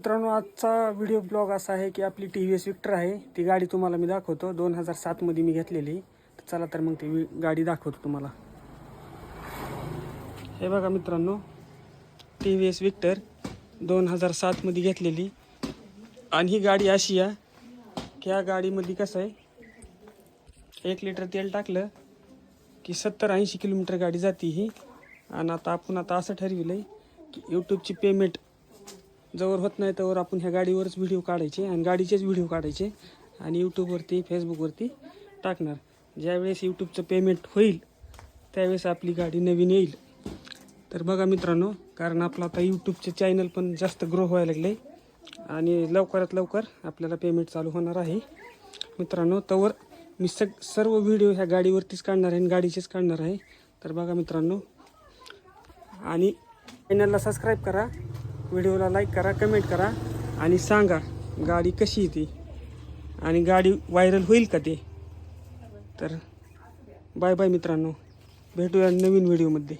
मित्रांनो, आजचा video blog असा आहे की आपली TVS विक्टर आहे. ती गाडी तुम्हाला मी दाखवतो. 2007 मध्ये मी घेतलेली. तर चला तर मग ती गाडी दाखवतो तुम्हाला. हे बघा मित्रांनो, TVS विक्टर 2007 मध्ये घेतलेली. आणि ही गाडी अशी आहे की या गाडीमध्ये कसं आहे, 1 लिटर तेल टाकलं की 70-80 किलोमीटर गाडी जाते ही. आणि आता असं ठरविलं आहे की यूट्यूबची पेमेंट जवळ होत नाही त्यावर आपण ह्या गाडीवरच व्हिडिओ काढायचे आणि गाडीचेच व्हिडिओ काढायचे आणि यूट्यूबवरती फेसबुकवरती टाकणार. ज्यावेळेस यूट्यूबचं पेमेंट होईल त्यावेळेस आपली गाडी नवीन येईल. तर बघा मित्रांनो, कारण आपलं आता यूट्यूबचे चॅनल पण जास्त ग्रो व्हायला लागले आणि लवकरात लवकर आपल्याला पेमेंट चालू होणार आहे. मित्रांनो, तवर मी सर्व व्हिडिओ ह्या गाडीवरतीच काढणार आहे आणि गाडीचेच काढणार आहे. तर बघा मित्रांनो, आणि चॅनलला सबस्क्राईब करा, व्हिडिओला लाईक करा, कमेंट करा आणि सांगा गाडी कशी येते आणि गाडी व्हायरल होईल का ते. तर बाय बाय मित्रांनो, भेटूया नवीन व्हिडिओमध्ये.